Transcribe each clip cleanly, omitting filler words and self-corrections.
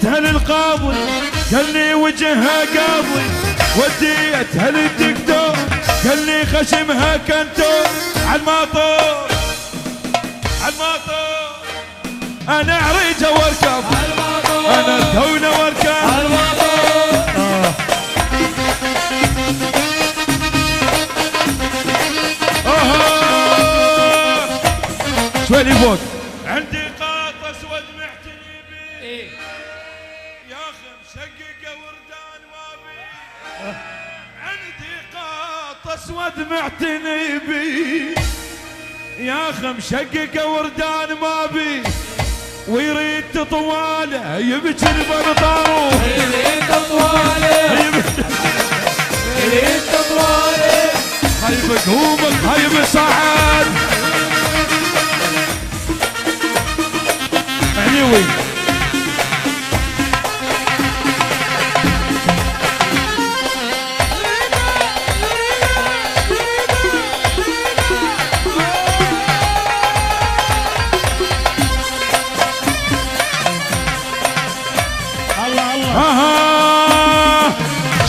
وديتها للقاضي قال لي وجهها قاضي، وديتها للدكتور قال لي خشمها كنتور. عالماطور عالماطور انا عريجه واركب، انا الدولة واركب. شوي لي فوق. عندي قاط اسود معتني بيه، يا اخي مشققه وردان ما بيه. عندي قاط اسود معتني بيه، يا اخي مشققه وردان ما بيه. ويريد تطواله يبكي البنطارو، يريد تطواله يريد تطواله. خايب قومك خايب صعد عليوي.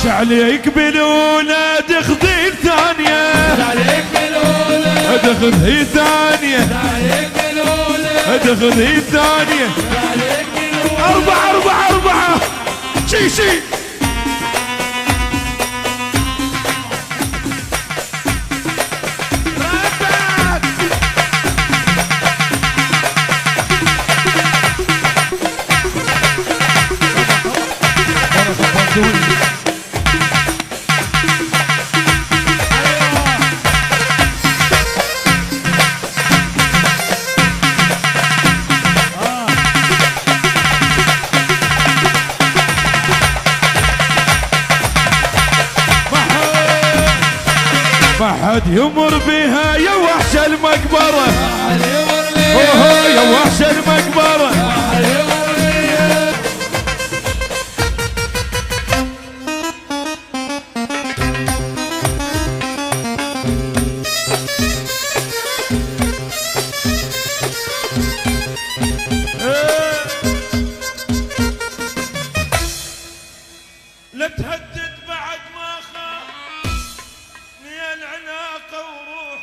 شعلي يقبلونا دخذي الثانية، دخذي الثانية، دخذي الثانية. 4 شي ما حد يمر بها يا وحش المقبرة، اوه يا وحش المقبرة. لا تهدد بعد ما خاف يا العناقة وروح،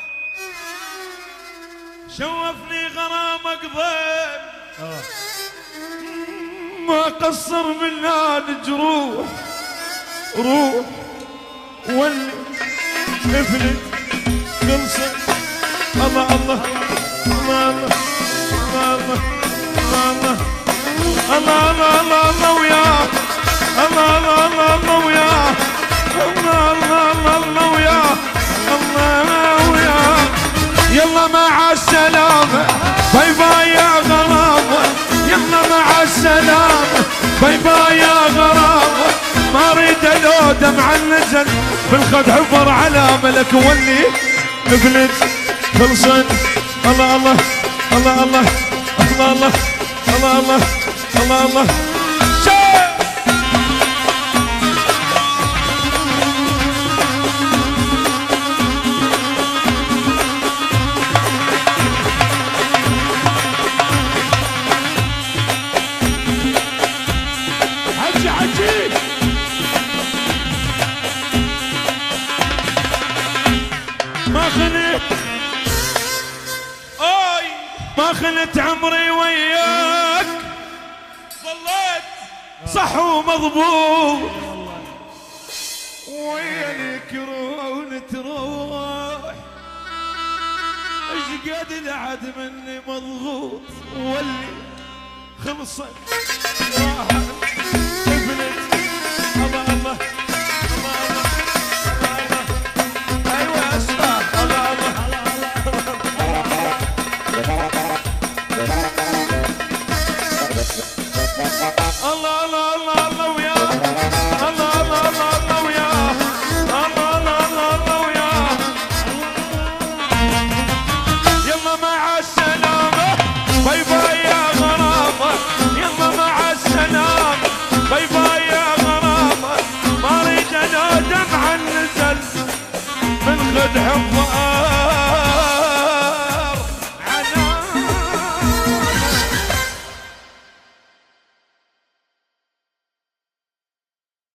شوفني غرامك ضيم ما قصر منها الجروح. روح ولي افلت خلصت. الله الله الله الله الله الله الله الله الله وياه، الله الله الله الله وياه، الله الله الله الله وياه، الله وياه. يلا مع السلامة باي باي يا غرامة، يلا مع السلامة باي باي يا غرامة. ما اريد لو دمع نزل بالخد حفر على ملك ولي نفلت خلصت. الله الله الله الله الله الله الله الله الله الله. ما خلت عمري وياك، ظليت صح ومضبوط. ويلك رون تروح ايش قد العد مني مضغوط. واللي خلصت راحت